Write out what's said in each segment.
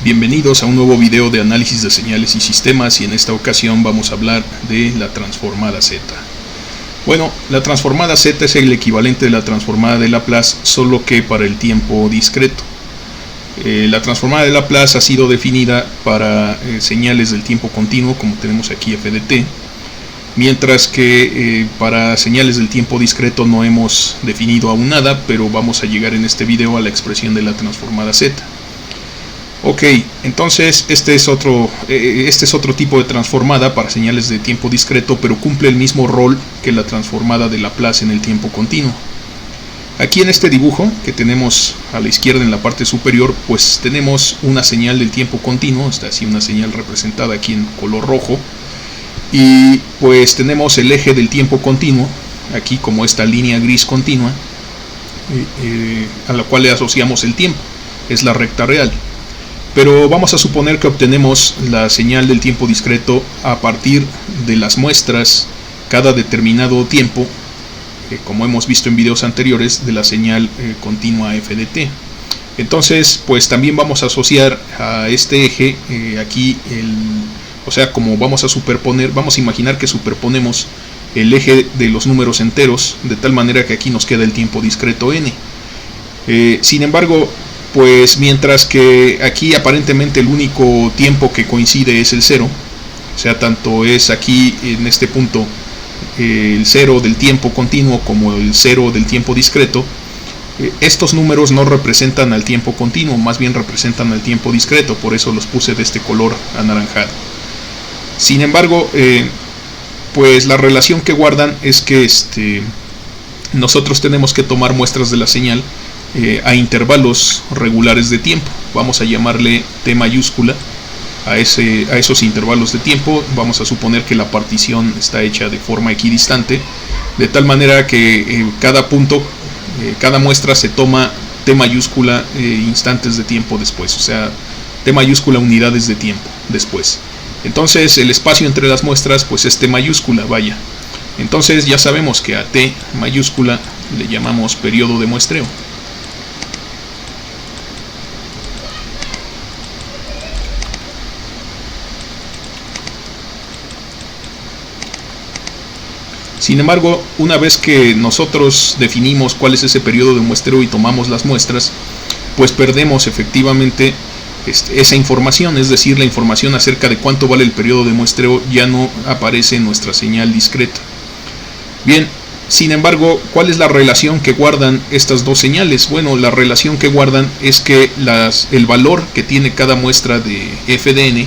Bienvenidos a un nuevo video de análisis de señales y sistemas, y en esta ocasión vamos a hablar de la transformada Z. Bueno, la transformada Z es el equivalente de la transformada de Laplace, solo que para el tiempo discreto. La transformada de Laplace ha sido definida para señales del tiempo continuo, como tenemos aquí f de t, mientras que para señales del tiempo discreto no hemos definido aún nada, pero vamos a llegar en este video a la expresión de la transformada Z. Ok, entonces este es otro tipo de transformada para señales de tiempo discreto, pero cumple el mismo rol que la transformada de Laplace en el tiempo continuo. Aquí en este dibujo que tenemos a la izquierda en la parte superior, pues tenemos una señal del tiempo continuo, está así una señal representada aquí en color rojo, y pues tenemos el eje del tiempo continuo, aquí como esta línea gris continua, a la cual le asociamos el tiempo, es la recta real. Pero vamos a suponer que obtenemos la señal del tiempo discreto a partir de las muestras cada determinado tiempo, como hemos visto en videos anteriores, de la señal continua f de t. Entonces, pues también vamos a asociar a este eje aquí, o sea, como vamos a superponer, vamos a imaginar que superponemos el eje de los números enteros, de tal manera que aquí nos queda el tiempo discreto n. Sin embargo, pues mientras que aquí aparentemente el único tiempo que coincide es el 0, o sea, tanto es aquí en este punto el 0 del tiempo continuo como el 0 del tiempo discreto, estos números no representan al tiempo continuo, más bien representan al tiempo discreto, por eso los puse de este color anaranjado. Sin embargo, pues la relación que guardan es que nosotros tenemos que tomar muestras de la señal a intervalos regulares de tiempo. Vamos a llamarle t mayúscula a esos intervalos de tiempo. Vamos a suponer que la partición está hecha de forma equidistante, de tal manera que cada punto, cada muestra se toma t mayúscula instantes de tiempo después, o sea, t mayúscula unidades de tiempo después. Entonces el espacio entre las muestras pues es t mayúscula, vaya. Entonces ya sabemos que a t mayúscula le llamamos periodo de muestreo. Sin embargo, una vez que nosotros definimos cuál es ese periodo de muestreo y tomamos las muestras, pues perdemos efectivamente esa información, es decir, la información acerca de cuánto vale el periodo de muestreo ya no aparece en nuestra señal discreta. Bien, sin embargo, ¿cuál es la relación que guardan estas dos señales? Bueno, la relación que guardan es que el valor que tiene cada muestra de f de n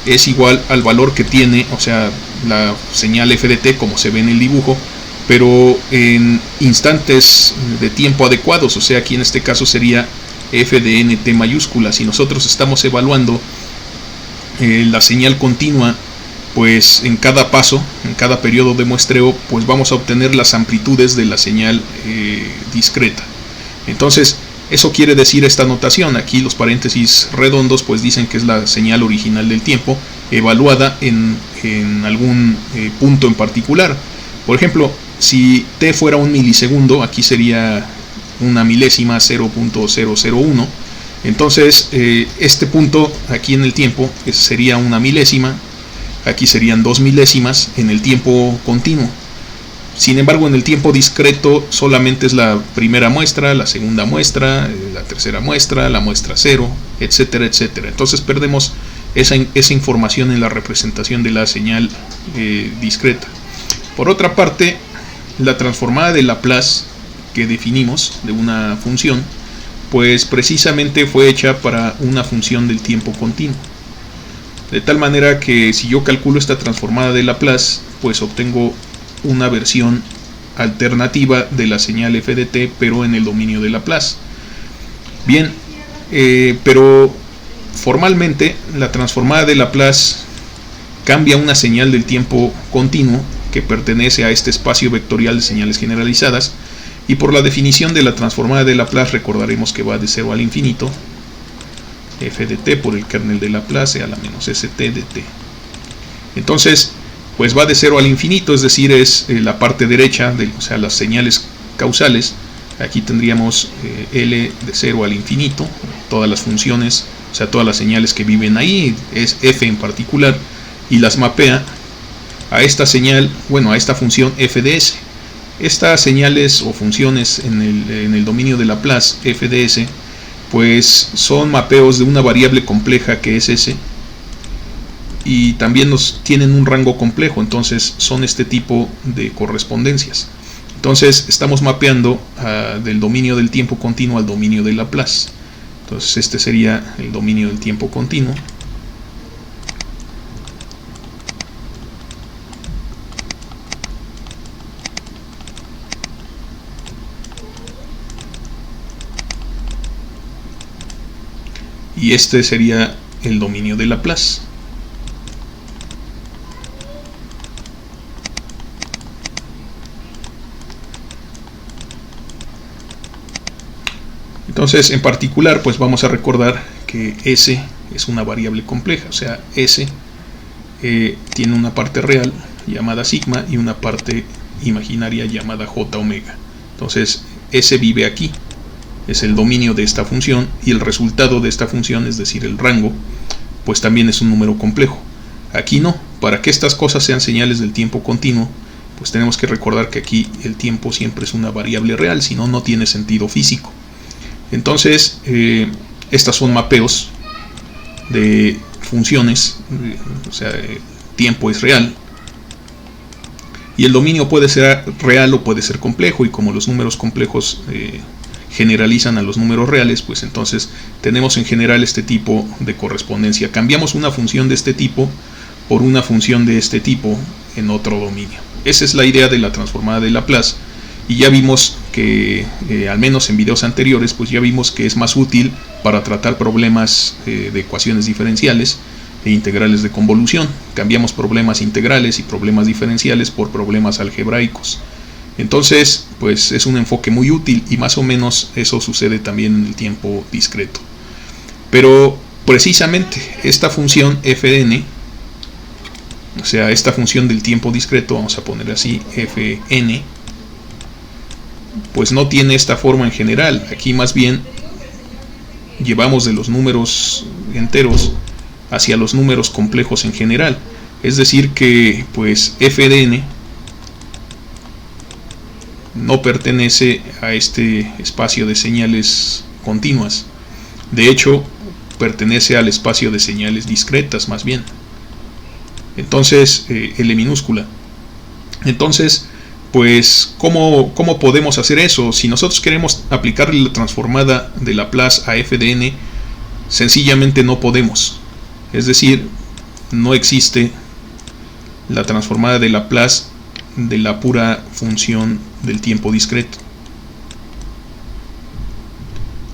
es igual al valor que tiene, o sea, la señal f de t como se ve en el dibujo, pero en instantes de tiempo adecuados, o sea, aquí en este caso sería f de n t mayúscula. Si nosotros estamos evaluando la señal continua, pues en cada paso, en cada periodo de muestreo, pues vamos a obtener las amplitudes de la señal discreta. Entonces, eso quiere decir esta notación, aquí los paréntesis redondos pues dicen que es la señal original del tiempo evaluada en algún punto en particular. Por ejemplo, si t fuera un milisegundo, aquí sería una milésima, 0.001. Entonces este punto aquí en el tiempo sería una milésima, aquí serían 2 milésimas en el tiempo continuo. Sin embargo, en el tiempo discreto solamente es la primera muestra, la segunda muestra, la tercera muestra, la muestra 0, etcétera, etcétera. Entonces perdemos esa información en la representación de la señal discreta. Por otra parte, la transformada de Laplace que definimos de una función, pues precisamente fue hecha para una función del tiempo continuo. De tal manera que si yo calculo esta transformada de Laplace, pues obtengo una versión alternativa de la señal f de t, pero en el dominio de Laplace. Bien, pero formalmente la transformada de Laplace cambia una señal del tiempo continuo que pertenece a este espacio vectorial de señales generalizadas, y por la definición de la transformada de Laplace recordaremos que va de 0 al infinito, f de t por el kernel de Laplace a la menos st de t. Entonces, pues va de 0 al infinito, es decir, es la parte derecha, o sea, las señales causales. Aquí tendríamos L de 0 al infinito, todas las funciones o sea, todas las señales que viven ahí, es f en particular, y las mapea a esta señal, bueno, a esta función f de s. Estas señales o funciones en el dominio de Laplace, f de s, pues son mapeos de una variable compleja que es s, y también tienen un rango complejo, entonces son este tipo de correspondencias. Entonces estamos mapeando del dominio del tiempo continuo al dominio de Laplace. Entonces este sería el dominio del tiempo continuo. Y este sería el dominio de Laplace. Entonces, en particular, pues vamos a recordar que S es una variable compleja, o sea, S tiene una parte real llamada sigma y una parte imaginaria llamada j omega. Entonces, S vive aquí, es el dominio de esta función, y el resultado de esta función, es decir, el rango, pues también es un número complejo. Aquí no. Para que estas cosas sean señales del tiempo continuo, pues tenemos que recordar que aquí el tiempo siempre es una variable real, si no, no tiene sentido físico. Entonces, estas son mapeos de funciones, o sea, tiempo es real, y el dominio puede ser real o puede ser complejo, y como los números complejos generalizan a los números reales, pues entonces tenemos en general este tipo de correspondencia. Cambiamos una función de este tipo por una función de este tipo en otro dominio. Esa es la idea de la transformada de Laplace. Y ya vimos que, al menos en videos anteriores, pues ya vimos que es más útil para tratar problemas de ecuaciones diferenciales e integrales de convolución. Cambiamos problemas integrales y problemas diferenciales por problemas algebraicos. Entonces, pues es un enfoque muy útil, y más o menos eso sucede también en el tiempo discreto. Pero precisamente esta función f de n, o sea, esta función del tiempo discreto, vamos a poner así, fn, pues no tiene esta forma en general. Aquí más bien llevamos de los números enteros hacia los números complejos en general. Es decir que pues f de n no pertenece a este espacio de señales continuas. De hecho, pertenece al espacio de señales discretas más bien. Entonces, L minúscula. Entonces, pues, ¿cómo podemos hacer eso? Si nosotros queremos aplicarle la transformada de Laplace a f de n, sencillamente no podemos. Es decir, no existe la transformada de Laplace de la pura función del tiempo discreto.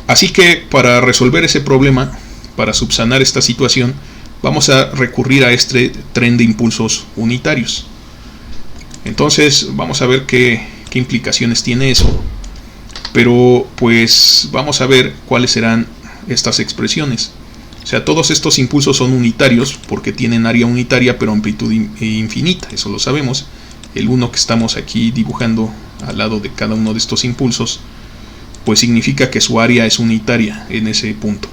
Así que para resolver ese problema, para subsanar esta situación, vamos a recurrir a este tren de impulsos unitarios. Entonces vamos a ver qué implicaciones tiene eso, pero pues vamos a ver cuáles serán estas expresiones. O sea, todos estos impulsos son unitarios porque tienen área unitaria pero amplitud infinita, eso lo sabemos. El 1 que estamos aquí dibujando al lado de cada uno de estos impulsos, pues significa que su área es unitaria en ese punto.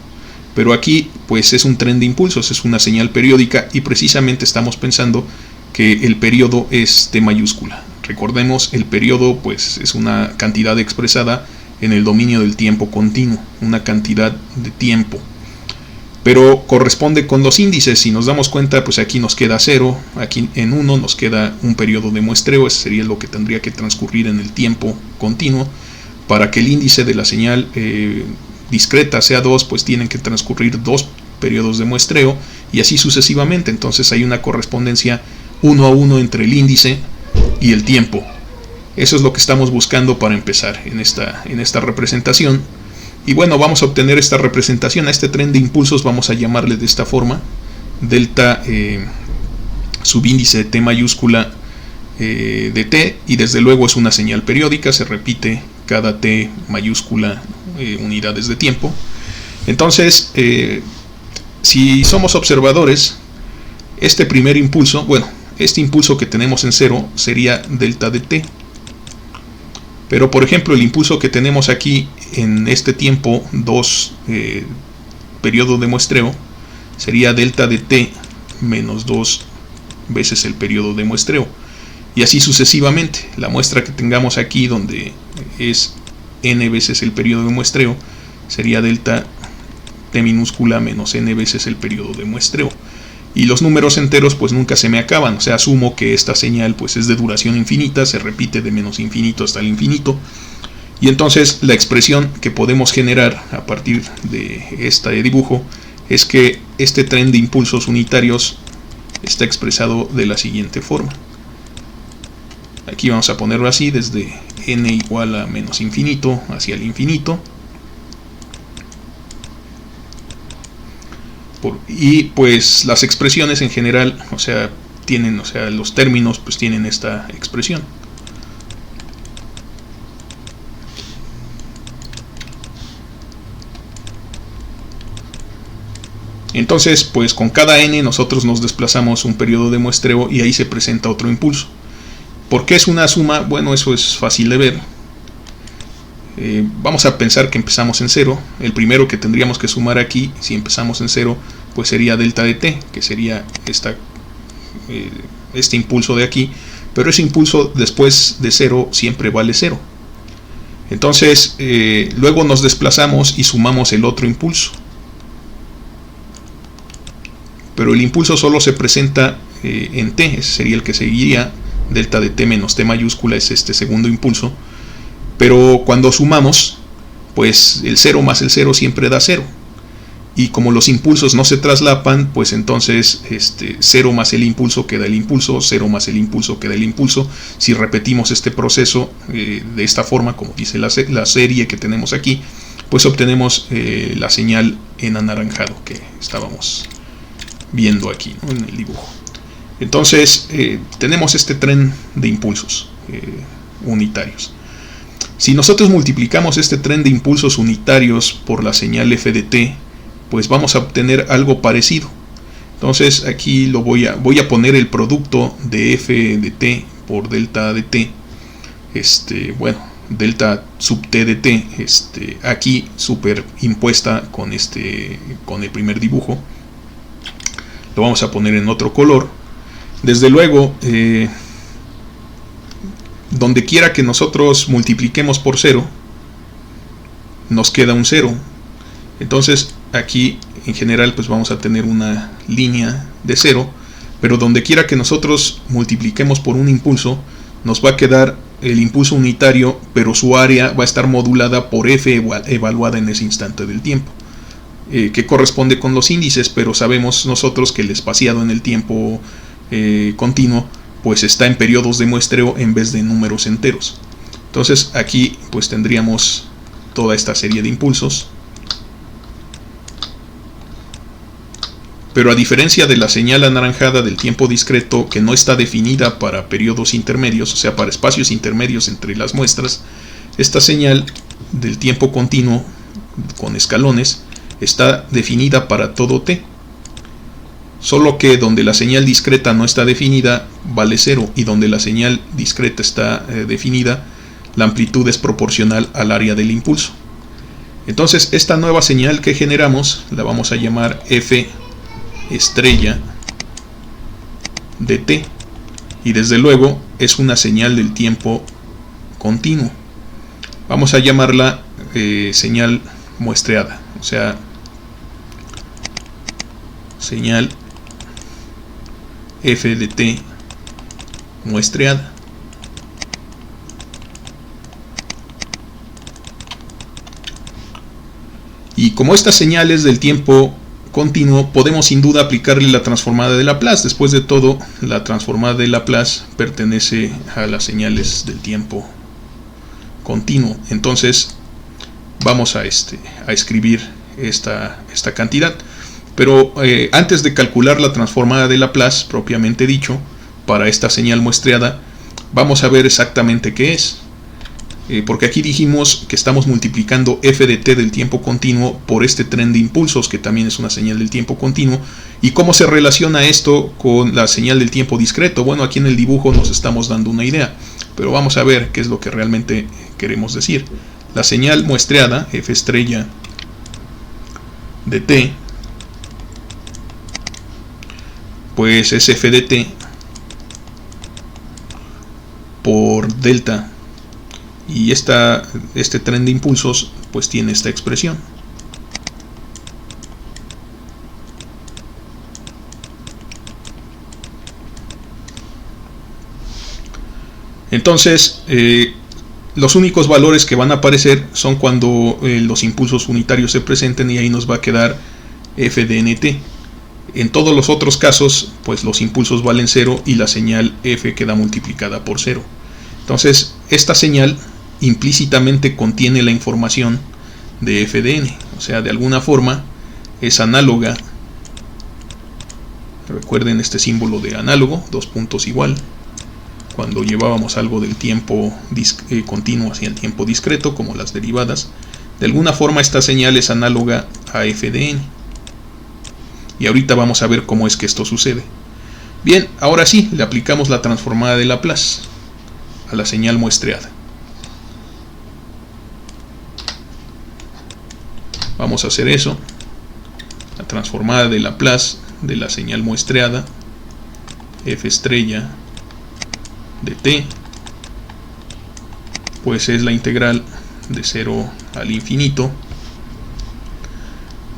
Pero aquí pues es un tren de impulsos, es una señal periódica, y precisamente estamos pensando que el periodo es T mayúscula. Recordemos, el periodo pues es una cantidad expresada en el dominio del tiempo continuo, una cantidad de tiempo. Pero corresponde con los índices. Si nos damos cuenta, pues aquí nos queda 0, aquí en 1 nos queda un periodo de muestreo. Ese sería lo que tendría que transcurrir en el tiempo continuo. Para que el índice de la señal discreta sea 2, pues tienen que transcurrir 2 periodos de muestreo, y así sucesivamente. Entonces hay una correspondencia 1 a 1 entre el índice y el tiempo. Eso es lo que estamos buscando para empezar en esta representación. Y bueno, vamos a obtener esta representación. A este tren de impulsos vamos a llamarle de esta forma: delta subíndice T mayúscula de T, y desde luego es una señal periódica, se repite cada T mayúscula unidades de tiempo. Entonces, si somos observadores, este primer impulso, bueno, este impulso que tenemos en 0 sería delta de T. Pero por ejemplo, el impulso que tenemos aquí en este tiempo 2 periodo de muestreo sería delta de t menos 2 veces el periodo de muestreo, y así sucesivamente. La muestra que tengamos aquí, donde es n veces el periodo de muestreo, sería delta t minúscula menos n veces el periodo de muestreo. Y los números enteros pues nunca se me acaban, o sea, asumo que esta señal pues es de duración infinita, se repite de menos infinito hasta el infinito, y entonces la expresión que podemos generar a partir de este dibujo es que este tren de impulsos unitarios está expresado de la siguiente forma. Aquí vamos a ponerlo así, desde n igual a menos infinito hacia el infinito. Y pues las expresiones en general, los términos pues tienen esta expresión. Entonces, pues con cada n nosotros nos desplazamos un periodo de muestreo y ahí se presenta otro impulso. ¿Por qué es una suma? Bueno, eso es fácil de ver. Vamos a pensar que empezamos en 0. El primero que tendríamos que sumar aquí, si empezamos en 0, pues sería delta de t, que sería este impulso de aquí, pero ese impulso después de 0 siempre vale 0. Entonces, luego nos desplazamos y sumamos el otro impulso. Pero el impulso solo se presenta en t, ese sería el que seguiría. Delta de t menos t mayúscula es este segundo impulso. Pero cuando sumamos, pues el 0 más el 0 siempre da 0. Y como los impulsos no se traslapan, pues entonces 0 más el impulso queda el impulso, 0 más el impulso queda el impulso. Si repetimos este proceso de esta forma, como dice la serie que tenemos aquí, pues obtenemos la señal en anaranjado que estábamos viendo aquí, ¿no?, en el dibujo. Entonces tenemos este tren de impulsos unitarios. Si nosotros multiplicamos este tren de impulsos unitarios por la señal f de t, pues vamos a obtener algo parecido. Entonces aquí voy a poner el producto de f de t por delta de t, delta sub t de t, aquí superimpuesta con el primer dibujo. Lo vamos a poner en otro color. Desde luego, donde quiera que nosotros multipliquemos por 0, nos queda un 0. Entonces aquí en general pues vamos a tener una línea de 0, pero donde quiera que nosotros multipliquemos por un impulso, nos va a quedar el impulso unitario, pero su área va a estar modulada por f evaluada en ese instante del tiempo, que corresponde con los índices, pero sabemos nosotros que el espaciado en el tiempo continuo pues está en periodos de muestreo en vez de números enteros. Entonces aquí pues tendríamos toda esta serie de impulsos, pero a diferencia de la señal anaranjada del tiempo discreto, que no está definida para periodos intermedios, o sea, para espacios intermedios entre las muestras, esta señal del tiempo continuo con escalones está definida para todo t. Solo que donde la señal discreta no está definida vale 0, y donde la señal discreta está definida, la amplitud es proporcional al área del impulso. Entonces esta nueva señal que generamos la vamos a llamar f estrella de t, y desde luego es una señal del tiempo continuo. Vamos a llamarla señal muestreada, o sea, señal f de t muestreada. Y como estas señales del tiempo continuo, podemos sin duda aplicarle la transformada de Laplace. Después de todo, la transformada de Laplace pertenece a las señales del tiempo continuo. Entonces vamos a escribir esta cantidad. Pero antes de calcular la transformada de Laplace propiamente dicho, para esta señal muestreada, vamos a ver exactamente qué es. Porque aquí dijimos que estamos multiplicando f de t del tiempo continuo por este tren de impulsos, que también es una señal del tiempo continuo. ¿Y cómo se relaciona esto con la señal del tiempo discreto? Bueno, aquí en el dibujo nos estamos dando una idea, pero vamos a ver qué es lo que realmente queremos decir. La señal muestreada, f estrella de t, pues es f de t por delta, y este tren de impulsos pues tiene esta expresión. Entonces los únicos valores que van a aparecer son cuando los impulsos unitarios se presenten, y ahí nos va a quedar f de nt. En todos los otros casos pues los impulsos valen 0 y la señal f queda multiplicada por 0. Entonces esta señal implícitamente contiene la información de f de n, o sea, de alguna forma es análoga. Recuerden este símbolo de análogo, dos puntos igual, cuando llevábamos algo del tiempo continuo hacia el tiempo discreto, como las derivadas. De alguna forma esta señal es análoga a f de n, y ahorita vamos a ver cómo es que esto sucede. Bien, ahora sí, le aplicamos la transformada de Laplace a la señal muestreada. Vamos a hacer eso. La transformada de Laplace de la señal muestreada, f estrella de t, pues es la integral de 0 al infinito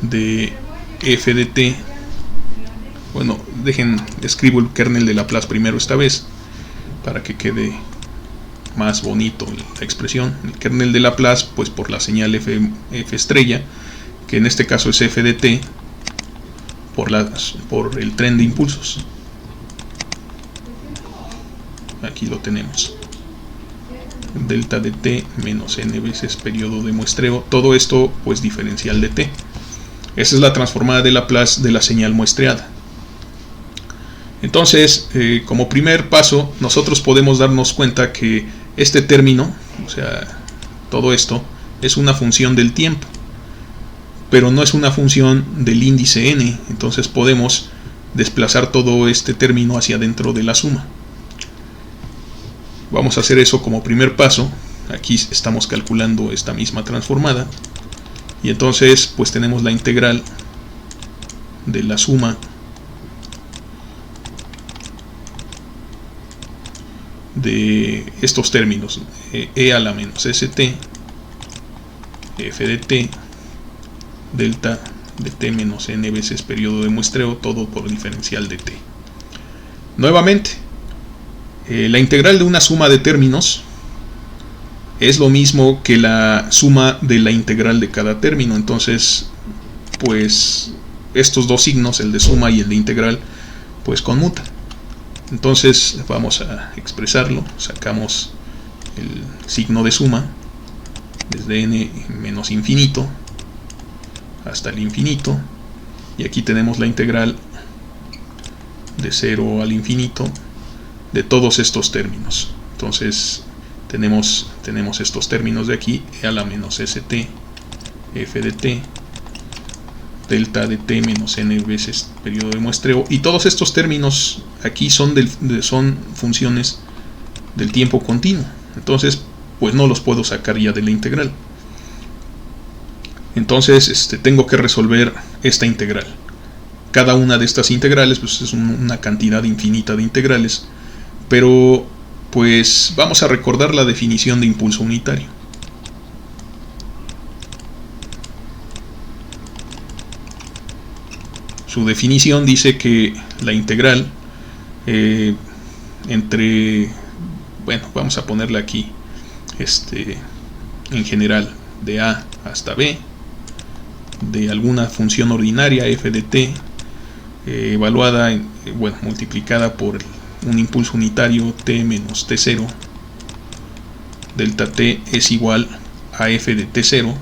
de f de t. Bueno, escribo el kernel de Laplace primero esta vez, para que quede más bonito la expresión. El kernel de Laplace, pues por la señal f estrella, que en este caso es f de t, por el tren de impulsos. Aquí lo tenemos. Delta de t menos n veces periodo de muestreo. Todo esto, pues diferencial de t. Esa es la transformada de Laplace de la señal muestreada. Entonces, como primer paso, nosotros podemos darnos cuenta que este término, o sea, todo esto, es una función del tiempo, pero no es una función del índice n. Entonces podemos desplazar todo este término hacia dentro de la suma. Vamos a hacer eso como primer paso. Aquí estamos calculando esta misma transformada, y entonces pues tenemos la integral de la suma de estos términos, e a la menos st, f de t, delta de t menos n veces periodo de muestreo, todo por diferencial de t. Nuevamente, la integral de una suma de términos es lo mismo que la suma de la integral de cada término. Entonces, pues estos dos signos, el de suma y el de integral, pues conmutan. Entonces vamos a expresarlo. Sacamos el signo de suma desde n menos infinito hasta el infinito, y aquí tenemos la integral de 0 al infinito de todos estos términos. Entonces tenemos estos términos de aquí, e a la menos st, f de t, delta de t menos n veces periodo de muestreo, y todos estos términos aquí son funciones del tiempo continuo. Entonces pues no los puedo sacar ya de la integral. Entonces tengo que resolver esta integral. Cada una de estas integrales pues es una cantidad infinita de integrales, pero pues vamos a recordar la definición de impulso unitario. Su definición dice que la integral bueno, vamos a ponerla aquí, en general, de a hasta b, de alguna función ordinaria f de t, evaluada, multiplicada por un impulso unitario t menos t0, delta t es igual a f de t0,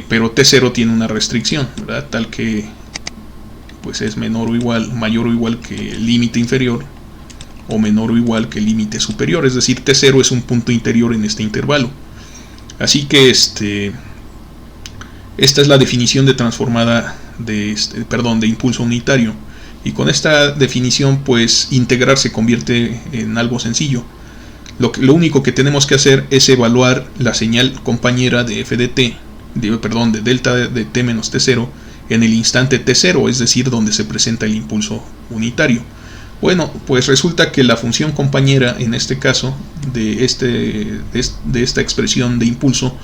pero t0 tiene una restricción, ¿verdad? Tal que pues es mayor o igual que el límite inferior, o menor o igual que el límite superior, es decir, t0 es un punto interior en este intervalo. Así que esta es la definición de transformada de impulso unitario, y con esta definición pues integrar se convierte en algo sencillo. Lo único que tenemos que hacer es evaluar la señal compañera de f de t de delta de t menos t0 en el instante t0, es decir, donde se presenta el impulso unitario. Bueno, pues resulta que la función compañera, en este caso, de esta expresión de impulso,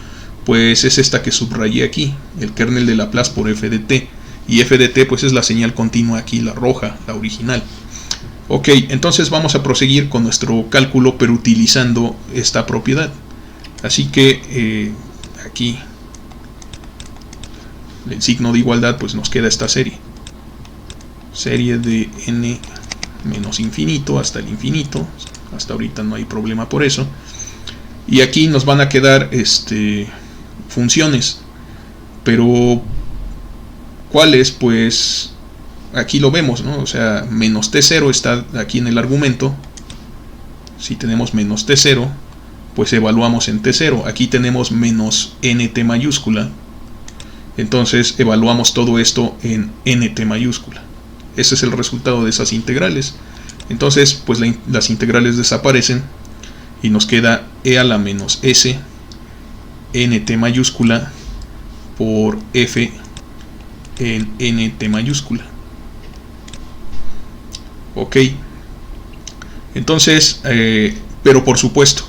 pues es esta que subrayé aquí, el kernel de Laplace por f de t. Y f de t pues es la señal continua aquí, la roja, la original. Ok, entonces vamos a proseguir con nuestro cálculo, pero utilizando esta propiedad. Así que aquí el signo de igualdad, pues nos queda esta serie de n menos infinito hasta el infinito. Hasta ahorita no hay problema por eso. Y aquí nos van a quedar funciones, pero ¿cuáles? Pues aquí lo vemos, ¿no? O sea, menos t0 está aquí en el argumento. Si tenemos menos t0, pues evaluamos en t0. Aquí tenemos menos nt mayúscula. Entonces evaluamos todo esto en nt mayúscula. Ese es el resultado de esas integrales. Entonces, pues las integrales desaparecen y nos queda e a la menos s nt mayúscula por f en nt mayúscula. Ok. Entonces, pero por supuesto,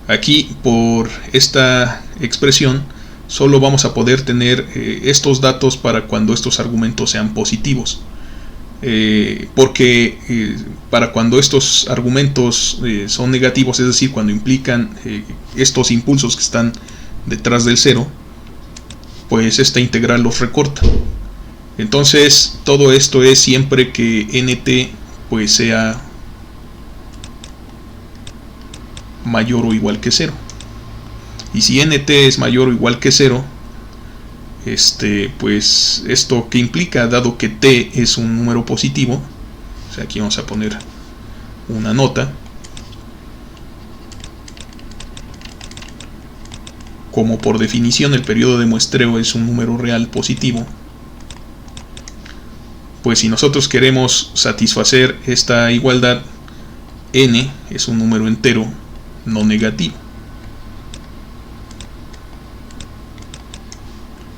aquí por esta expresión solo vamos a poder tener estos datos para cuando estos argumentos sean positivos. Porque para cuando estos argumentos son negativos, es decir, cuando implican estos impulsos que están detrás del cero, pues esta integral los recorta. Entonces todo esto es siempre que nt pues sea mayor o igual que 0. Y si nt es mayor o igual que 0, pues esto que implica, dado que t es un número positivo, o sea, aquí vamos a poner una nota, como por definición el periodo de muestreo es un número real positivo, pues si nosotros queremos satisfacer esta igualdad, n es un número entero no negativo.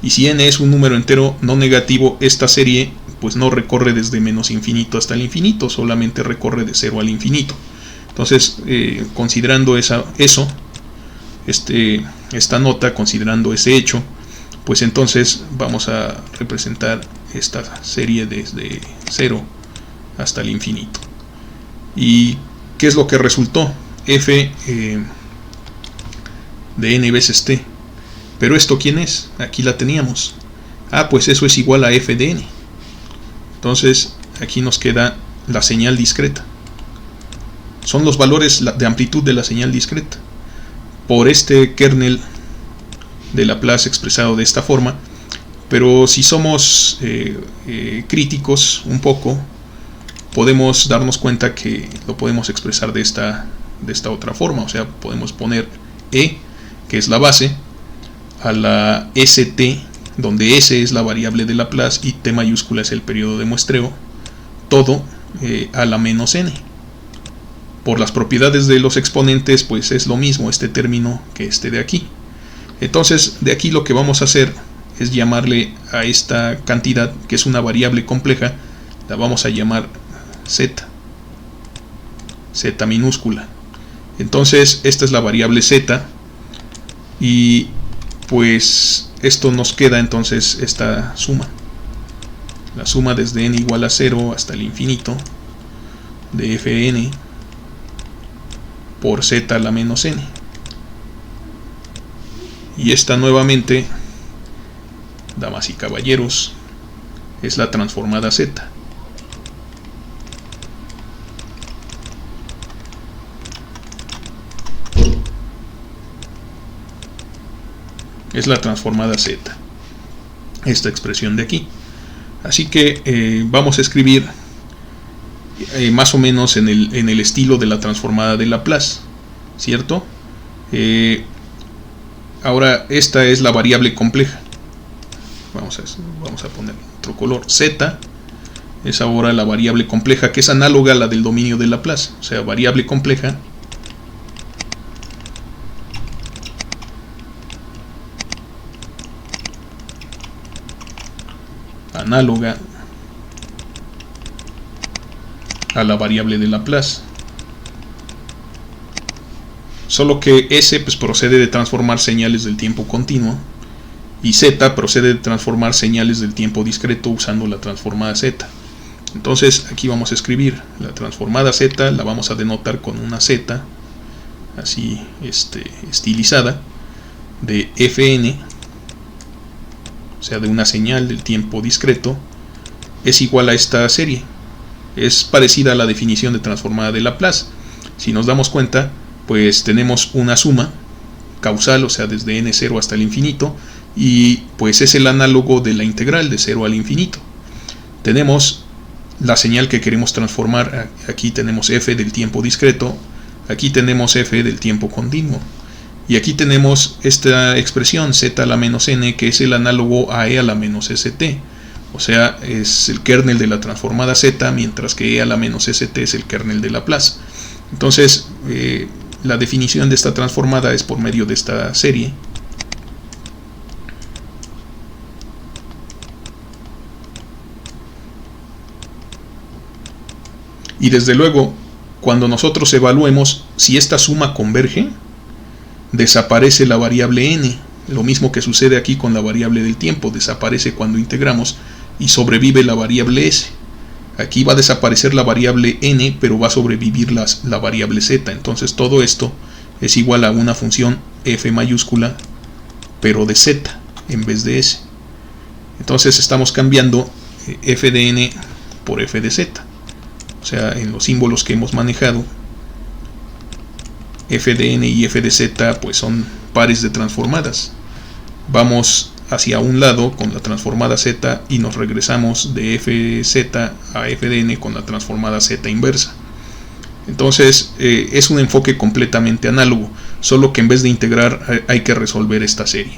Y si n es un número entero no negativo, esta serie pues no recorre desde menos infinito hasta el infinito, solamente recorre de 0 al infinito. Entonces, considerando esta nota, considerando ese hecho, pues entonces vamos a representar esta serie desde 0 hasta el infinito. ¿Y qué es lo que resultó? F de n veces t. Pero ¿esto quién es? Aquí la teníamos. Ah, pues eso es igual a f de n. Entonces, aquí nos queda la señal discreta. Son los valores de amplitud de la señal discreta. Por este kernel de Laplace expresado de esta forma. Pero si somos críticos un poco, podemos darnos cuenta que lo podemos expresar de esta otra forma. O sea, podemos poner e, que es la base, a la st, donde s es la variable de Laplace y t mayúscula es el periodo de muestreo, todo a la menos n. Por las propiedades de los exponentes, pues es lo mismo este término que este de aquí. Entonces, de aquí lo que vamos a hacer es llamarle a esta cantidad, que es una variable compleja, la vamos a llamar z minúscula. Entonces, esta es la variable z, y pues esto nos queda entonces esta suma, la suma desde n igual a 0 hasta el infinito de fn por z a la menos n. Y esta nuevamente, damas y caballeros, es la transformada z. Es la transformada z, esta expresión de aquí. Así que vamos a escribir más o menos en el estilo de la transformada de Laplace, ¿cierto? Ahora esta es la variable compleja. Vamos a poner otro color. Z es ahora la variable compleja, que es análoga a la del dominio de Laplace. O sea, variable compleja análoga a la variable de Laplace, solo que S pues procede de transformar señales del tiempo continuo y Z procede de transformar señales del tiempo discreto usando la transformada Z. Entonces aquí vamos a escribir la transformada Z, la vamos a denotar con una Z así estilizada de Fn, o sea de una señal del tiempo discreto, es igual a esta serie. Es parecida a la definición de transformada de Laplace. Si nos damos cuenta, pues tenemos una suma causal, o sea desde n0 hasta el infinito, y pues es el análogo de la integral de 0 al infinito. Tenemos la señal que queremos transformar, aquí tenemos f del tiempo discreto, aquí tenemos f del tiempo continuo, y aquí tenemos esta expresión z a la menos n, que es el análogo a e a la menos st, o sea es el kernel de la transformada z, mientras que e a la menos st es el kernel de Laplace. Entonces la definición de esta transformada es por medio de esta serie. Y desde luego, cuando nosotros evaluemos si esta suma converge, desaparece la variable n. Lo mismo que sucede aquí con la variable del tiempo, desaparece cuando integramos y sobrevive la variable s. Aquí va a desaparecer la variable n, pero va a sobrevivir la variable z. Entonces todo esto es igual a una función f mayúscula, pero de z en vez de s. Entonces estamos cambiando f de n por f de z. O sea, en los símbolos que hemos manejado, f de n y f de z pues son pares de transformadas. Vamos hacia un lado con la transformada z y nos regresamos de fz a f de n con la transformada z inversa. Entonces es un enfoque completamente análogo, solo que en vez de integrar hay que resolver esta serie.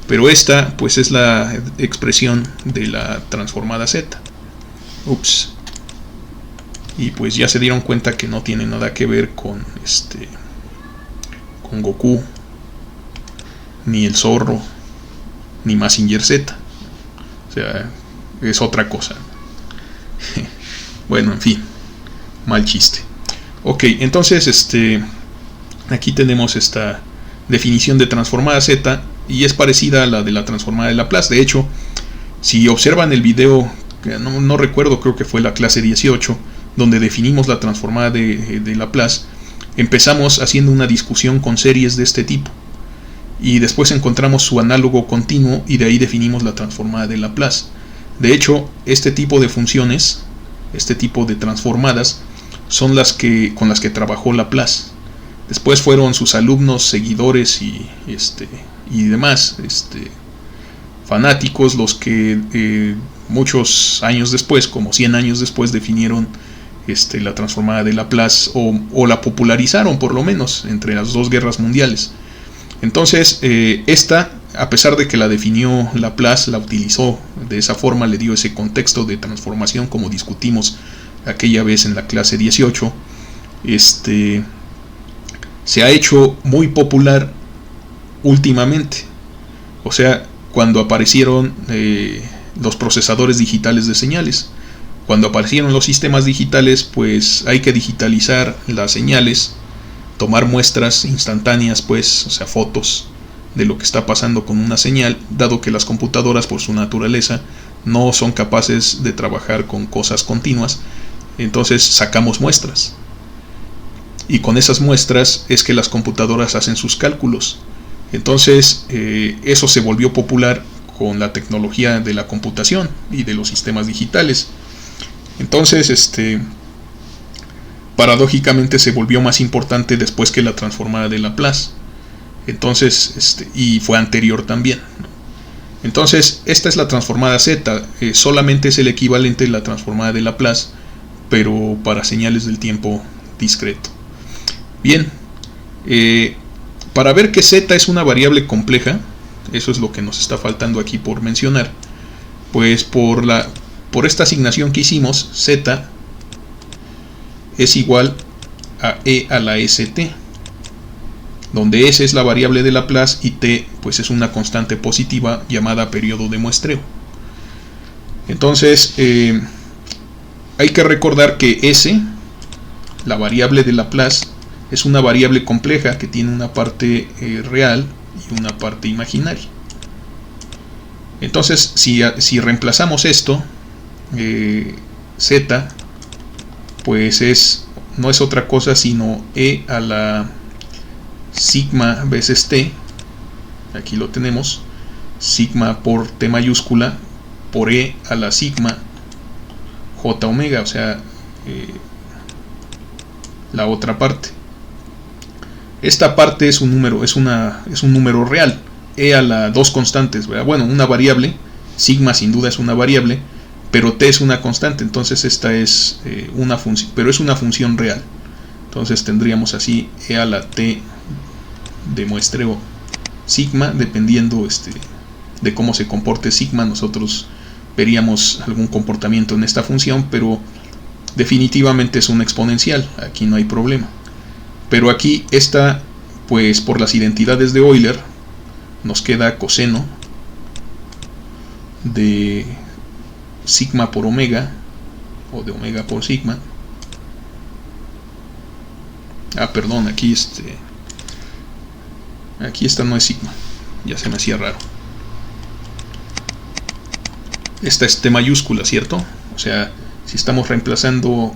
Pero esta pues es la expresión de la transformada z. Ups. Y pues ya se dieron cuenta que no tiene nada que ver con con Goku, ni el zorro, ni Mazinger Z. O sea, es otra cosa. Bueno, en fin, mal chiste. Ok, entonces aquí tenemos esta definición de transformada Z y es parecida a la de la transformada de Laplace. De hecho, si observan el video, no recuerdo, creo que fue la clase 18, donde definimos la transformada de Laplace, empezamos haciendo una discusión con series de este tipo y después encontramos su análogo continuo y de ahí definimos la transformada de Laplace. De hecho, este tipo de funciones, este tipo de transformadas, son con las que trabajó Laplace. Después fueron sus alumnos, seguidores y demás fanáticos los que muchos años después, como 100 años después, definieron la transformada de Laplace o la popularizaron por lo menos entre las dos guerras mundiales. Entonces a pesar de que la definió Laplace, la utilizó de esa forma, le dio ese contexto de transformación como discutimos aquella vez en la clase 18, se ha hecho muy popular últimamente. O sea, cuando aparecieron los procesadores digitales de señales, cuando aparecieron los sistemas digitales, pues hay que digitalizar las señales, tomar muestras instantáneas, pues, o sea, fotos de lo que está pasando con una señal, dado que las computadoras por su naturaleza no son capaces de trabajar con cosas continuas. Entonces sacamos muestras y con esas muestras es que las computadoras hacen sus cálculos. Entonces eso se volvió popular con la tecnología de la computación y de los sistemas digitales. Entonces paradójicamente se volvió más importante después que la transformada de Laplace. Entonces y fue anterior también, ¿no? Entonces esta es la transformada Z, solamente es el equivalente de la transformada de Laplace, pero para señales del tiempo discreto. Bien, para ver que Z es una variable compleja, eso es lo que nos está faltando aquí por mencionar, pues por esta asignación que hicimos, Z es igual a e a la st, donde s es la variable de Laplace y t pues es una constante positiva llamada periodo de muestreo. Entonces hay que recordar que S, la variable de Laplace, es una variable compleja que tiene una parte real y una parte imaginaria. Entonces si reemplazamos esto, Z pues no es otra cosa sino E a la sigma veces T. Aquí lo tenemos, sigma por T mayúscula por E a la sigma J omega, o sea, la otra parte. Esta parte es un número, es un número real, E a la dos constantes, ¿verdad? Bueno, una variable, sigma sin duda es una variable, pero T es una constante, entonces esta es una función, pero es una función real. Entonces tendríamos así E a la T de muestreo sigma, dependiendo de cómo se comporte sigma, nosotros veríamos algún comportamiento en esta función, pero definitivamente es una exponencial, aquí no hay problema. Pero aquí esta, pues por las identidades de Euler, nos queda coseno de sigma por omega, o de omega por sigma. Perdón, aquí esta no es sigma, ya se me hacía raro. Esta es T mayúscula, ¿cierto? O sea, si estamos reemplazando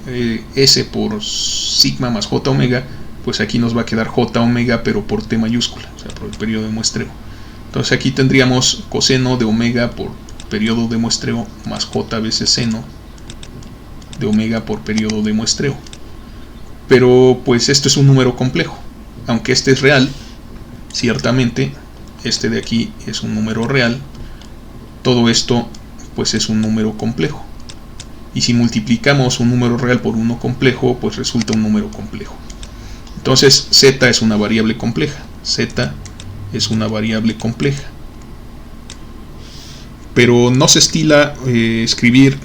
S por sigma más J omega, pues aquí nos va a quedar J omega, pero por T mayúscula, o sea, por el periodo de muestreo. Entonces aquí tendríamos coseno de omega por periodo de muestreo más J veces seno de omega por periodo de muestreo. Pero pues esto es un número complejo, aunque este es real, ciertamente este de aquí es un número real, todo esto pues es un número complejo, y si multiplicamos un número real por uno complejo, pues resulta un número complejo. Entonces z es una variable compleja, z es una variable compleja, pero no se estila escribir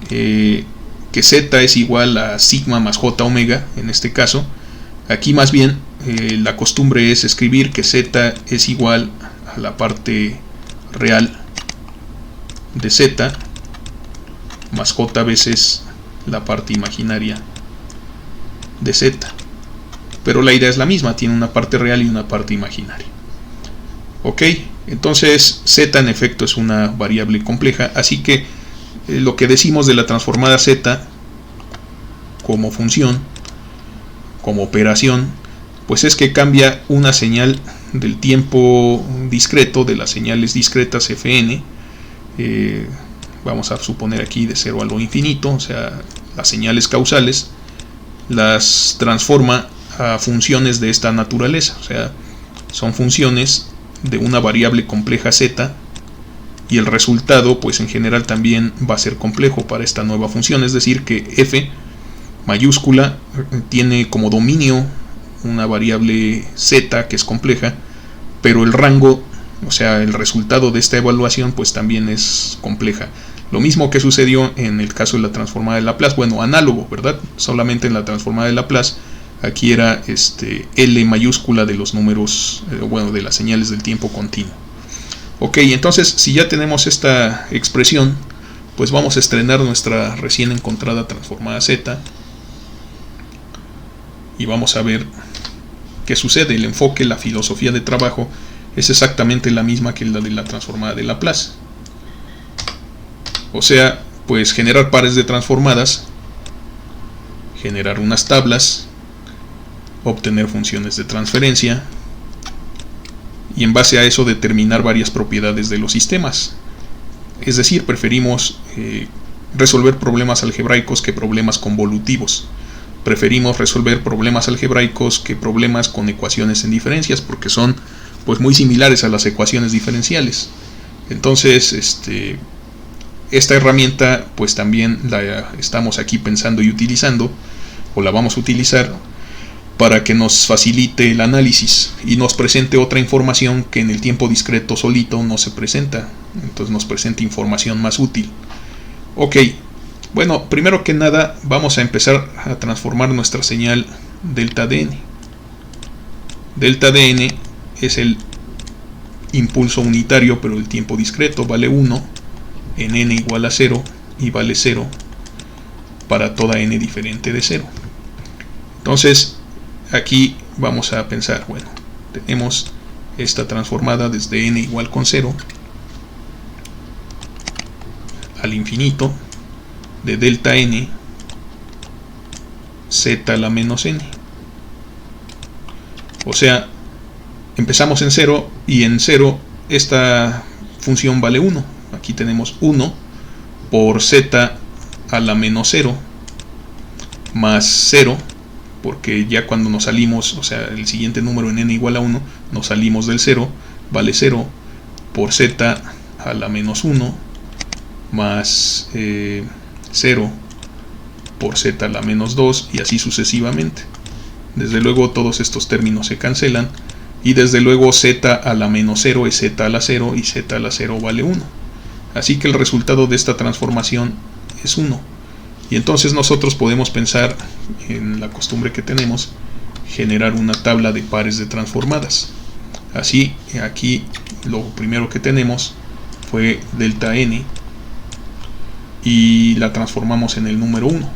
que z es igual a sigma más j omega en este caso. Aquí más bien la costumbre es escribir que z es igual a la parte real de z más j veces la parte imaginaria de z, pero la idea es la misma, tiene una parte real y una parte imaginaria. Ok, entonces z en efecto es una variable compleja, así que lo que decimos de la transformada z como función, como operación, pues es que cambia una señal del tiempo discreto, de las señales discretas fn, vamos a suponer aquí de 0 a lo infinito, o sea, las señales causales, las transforma a funciones de esta naturaleza, o sea, son funciones de una variable compleja z, y el resultado pues en general también va a ser complejo para esta nueva función, es decir que f mayúscula tiene como dominio una variable z que es compleja, pero el rango, o sea el resultado de esta evaluación pues también es compleja. Lo mismo que sucedió en el caso de la transformada de Laplace, bueno, análogo, ¿verdad? Solamente en la transformada de Laplace aquí era L mayúscula de los números, bueno, de las señales del tiempo continuo. Ok, entonces si ya tenemos esta expresión, pues vamos a estrenar nuestra recién encontrada transformada z y vamos a ver qué sucede. El enfoque, la filosofía de trabajo es exactamente la misma que la de la transformada de Laplace. O sea, pues generar pares de transformadas, generar unas tablas, obtener funciones de transferencia y en base a eso determinar varias propiedades de los sistemas. Es decir, preferimos resolver problemas algebraicos que problemas convolutivos. Preferimos resolver problemas algebraicos que problemas con ecuaciones en diferencias, porque son pues muy similares a las ecuaciones diferenciales. Entonces, esta herramienta pues también la estamos aquí pensando y utilizando, o la vamos a utilizar para que nos facilite el análisis y nos presente otra información que en el tiempo discreto solito no se presenta. Entonces nos presenta información más útil. Ok, bueno, primero que nada vamos a empezar a transformar nuestra señal delta dn. Delta dn es el impulso unitario, pero el tiempo discreto vale 1. en n igual a 0 y vale 0 para toda n diferente de 0. Entonces aquí vamos a pensar, bueno, tenemos esta transformada desde n igual con 0 al infinito de delta n z a la menos n. O sea, empezamos en 0 y en 0 esta función vale 1. Aquí tenemos 1 por z a la menos 0 más 0, porque ya cuando nos salimos, o sea, el siguiente número en n igual a 1, nos salimos del 0, vale 0 por z a la menos 1 más 0 por z a la menos 2 y así sucesivamente. Desde luego todos estos términos se cancelan y desde luego z a la menos 0 es z a la 0 y z a la 0 vale 1. Así que el resultado de esta transformación es 1. Y entonces nosotros podemos pensar en la costumbre que tenemos, generar una tabla de pares de transformadas. Así, aquí lo primero que tenemos fue delta n y la transformamos en el número 1.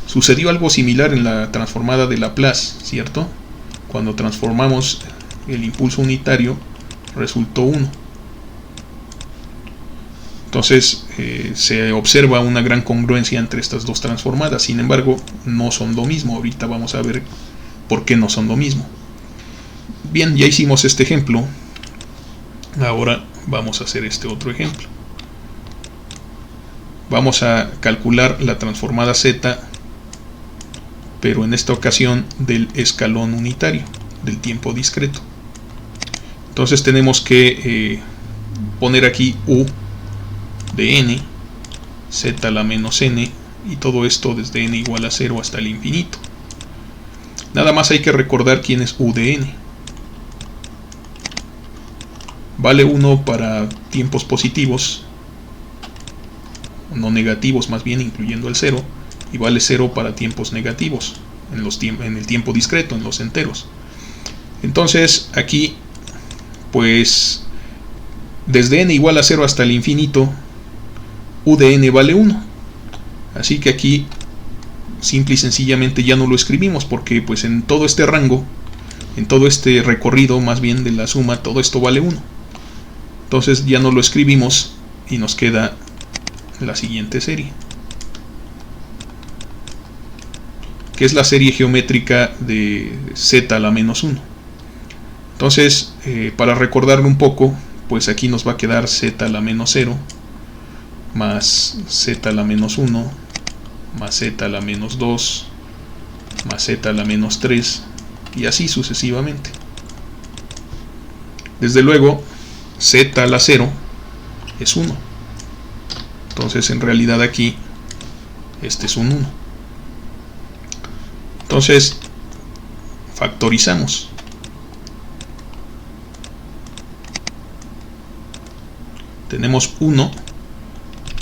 Sucedió algo similar en la transformada de Laplace, ¿cierto? Cuando transformamos el impulso unitario resultó 1. Entonces se observa una gran congruencia entre estas dos transformadas. Sin embargo, no son lo mismo. Ahorita vamos a ver por qué no son lo mismo. Bien, ya hicimos este ejemplo. Ahora vamos a hacer este otro ejemplo. Vamos a calcular la transformada z, pero en esta ocasión del escalón unitario, del tiempo discreto. Entonces tenemos que poner aquí u de n, z a la menos n, y todo esto desde n igual a 0 hasta el infinito. Nada más hay que recordar quién es u de n. Vale 1 para tiempos positivos, no negativos más bien, incluyendo el 0, y vale 0 para tiempos negativos, en el tiempo discreto, en los enteros. Entonces aquí, pues, desde n igual a 0 hasta el infinito, u de n vale 1. Así que aquí, simple y sencillamente ya no lo escribimos, porque pues en todo este rango, en todo este recorrido más bien de la suma, todo esto vale 1. Entonces ya no lo escribimos y nos queda la siguiente serie, que es la serie geométrica de z a la menos 1. Entonces, para recordarlo un poco, pues aquí nos va a quedar z a la menos 0 más z a la menos 1 más z a la menos 2 más z a la menos 3 y así sucesivamente. Desde luego, z a la 0 es 1. Entonces en realidad aquí este es un 1. Entonces factorizamos. Tenemos 1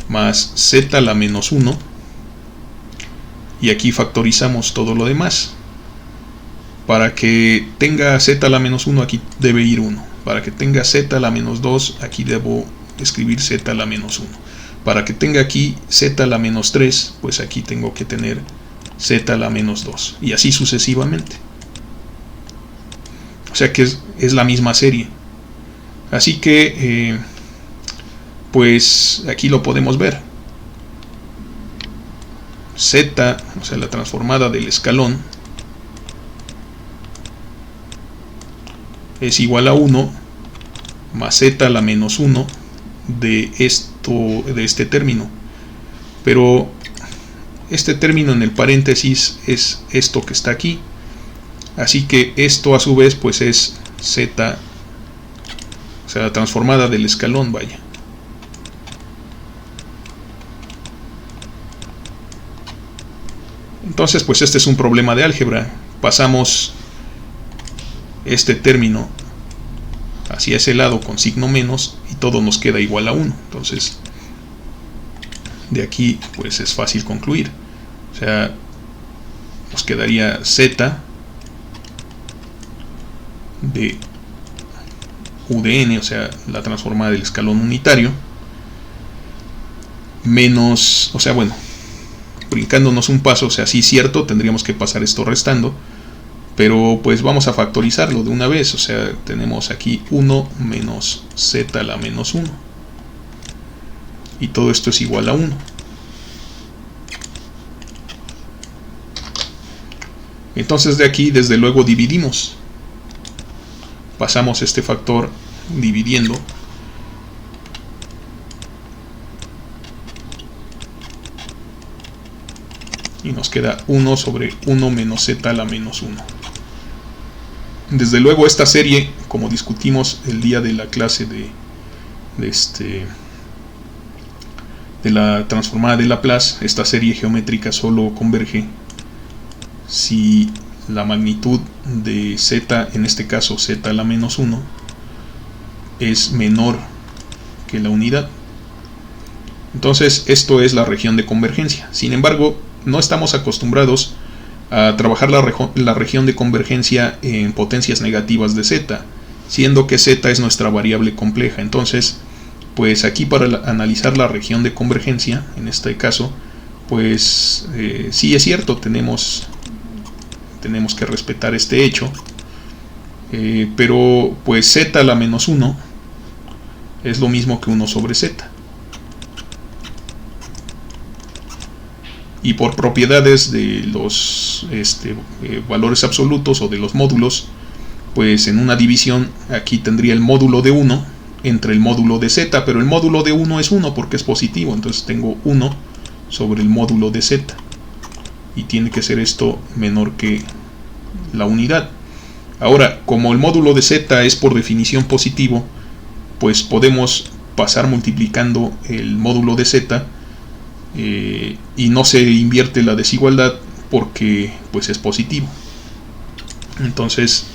más z a la menos 1 y aquí factorizamos todo lo demás. Para que tenga z a la menos 1 aquí debe ir 1. Para que tenga z a la menos 2 aquí debo escribir z a la menos 1. Para que tenga aquí z a la menos 3, pues aquí tengo que tener z a la menos 2. Y así sucesivamente. O sea que es la misma serie. Así que, pues aquí lo podemos ver. Z, o sea la transformada del escalón, es igual a 1 más z a la menos 1 de este término, pero este término en el paréntesis es esto que está aquí, así que esto a su vez pues es z, o sea la transformada del escalón, vaya. Entonces pues este es un problema de álgebra. Pasamos este término hacia ese lado con signo menos y todo nos queda igual a 1. Entonces de aquí pues es fácil concluir. O sea, nos quedaría z de u de n, o sea la transformada del escalón unitario, menos, o sea, bueno, brincándonos un paso, o sea, sí, cierto, tendríamos que pasar esto restando, pero pues vamos a factorizarlo de una vez, o sea, tenemos aquí 1 menos z a la menos 1, y todo esto es igual a 1. Entonces de aquí, desde luego, dividimos. Pasamos este factor dividiendo. Y nos queda 1 sobre 1 menos z a la menos 1. Desde luego esta serie, como discutimos el día de la clase de la transformada de Laplace, esta serie geométrica solo converge si la magnitud de z, en este caso z a la menos 1, es menor que la unidad. Entonces esto es la región de convergencia. Sin embargo, no estamos acostumbrados a trabajar la región de convergencia en potencias negativas de z, siendo que z es nuestra variable compleja. Entonces, pues aquí para analizar la región de convergencia, en este caso, pues sí es cierto, tenemos que respetar este hecho, pero pues z a la menos 1 es lo mismo que 1 sobre z. Y por propiedades de los valores absolutos o de los módulos, pues en una división aquí tendría el módulo de 1 entre el módulo de z, pero el módulo de 1 es 1 porque es positivo, entonces tengo 1 sobre el módulo de z, y tiene que ser esto menor que la unidad. Ahora, como el módulo de z es por definición positivo, pues podemos pasar multiplicando el módulo de z, y no se invierte la desigualdad porque pues es positivo. Entonces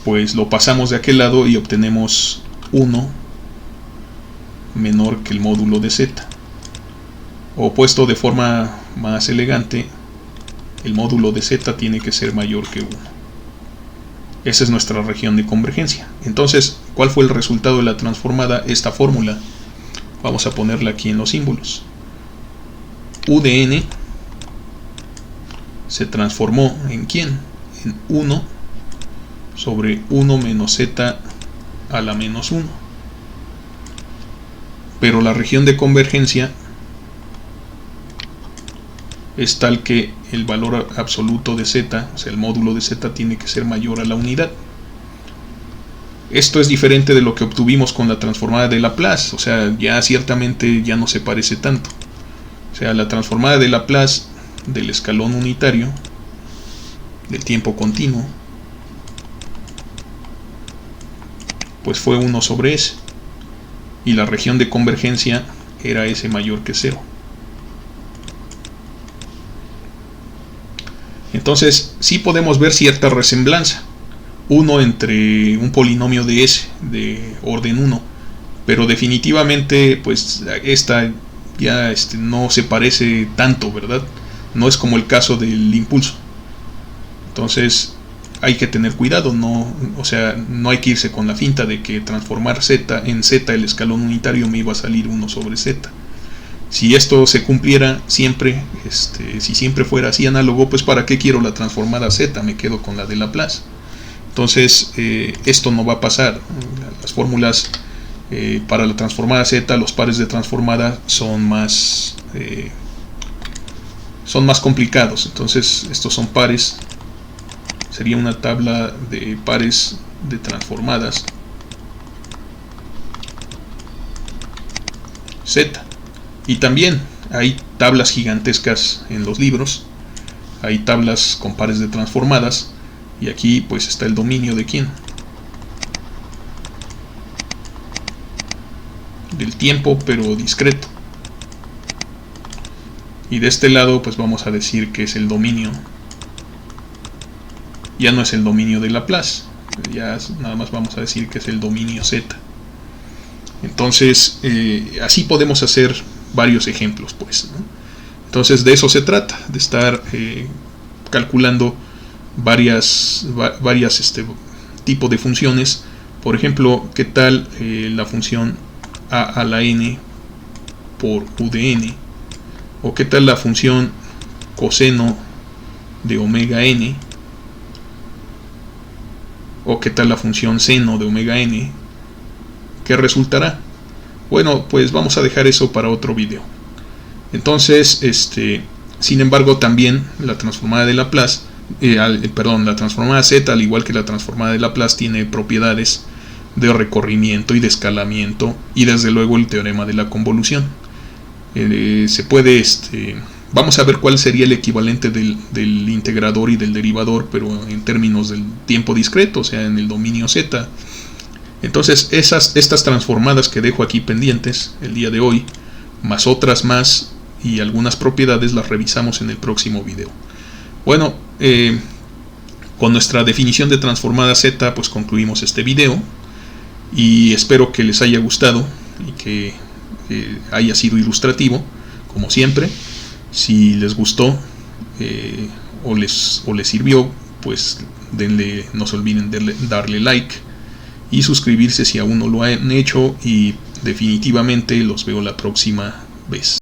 pues lo pasamos de aquel lado y obtenemos 1 menor que el módulo de z, o puesto de forma más elegante, el módulo de z tiene que ser mayor que 1. Esa es nuestra región de convergencia. Entonces, ¿cuál fue el resultado de la transformada? Esta fórmula. Vamos a ponerla aquí en los símbolos. U de n se transformó en ¿quién? En 1 sobre 1 menos z a la menos 1. Pero la región de convergencia es tal que el valor absoluto de z, o sea el módulo de z, tiene que ser mayor a la unidad. Esto es diferente de lo que obtuvimos con la transformada de Laplace, o sea, ya ciertamente ya no se parece tanto. O sea, la transformada de Laplace del escalón unitario, del tiempo continuo, pues fue 1 sobre s, y la región de convergencia era s mayor que 0. Entonces sí podemos ver cierta resemblanza, 1 entre un polinomio de s de orden 1, pero definitivamente pues esta ya no se parece tanto, ¿verdad? No es como el caso del impulso. Entonces hay que tener cuidado, o sea, no hay que irse con la finta de que transformar z en z el escalón unitario me iba a salir 1 sobre z. Si esto se cumpliera siempre, si siempre fuera así análogo, pues ¿para qué quiero la transformada z? Me quedo con la de Laplace. Entonces esto no va a pasar. Las fórmulas para la transformada z, los pares de transformada son más complicados. Entonces estos son pares. Sería una tabla de pares de transformadas z. Y también hay tablas gigantescas en los libros. Hay tablas con pares de transformadas. Y aquí pues está el dominio de quién. Del tiempo, pero discreto. Y de este lado pues vamos a decir que es el dominio. Ya no es el dominio de Laplace. Ya nada más vamos a decir que es el dominio z. Entonces así podemos hacer varios ejemplos, pues, ¿no? Entonces de eso se trata, de estar calculando varias tipos de funciones. Por ejemplo, ¿qué tal la función a la n por U de n, o qué tal la función coseno de omega n, o qué tal la función seno de omega n. ¿Qué resultará? Bueno, pues vamos a dejar eso para otro video. Entonces, sin embargo, también la transformada de Laplace, la transformada Z, al igual que la transformada de Laplace, tiene propiedades de recorrimiento y de escalamiento, y desde luego el teorema de la convolución. Se puede, vamos a ver cuál sería el equivalente del integrador y del derivador, pero en términos del tiempo discreto, o sea, en el dominio Z. Entonces, estas transformadas que dejo aquí pendientes el día de hoy, más otras más y algunas propiedades, las revisamos en el próximo video. Bueno, con nuestra definición de transformada Z, pues concluimos este video, y espero que les haya gustado y que haya sido ilustrativo, como siempre. Si les gustó o les sirvió, pues no se olviden de darle like y suscribirse si aún no lo han hecho, y definitivamente los veo la próxima vez.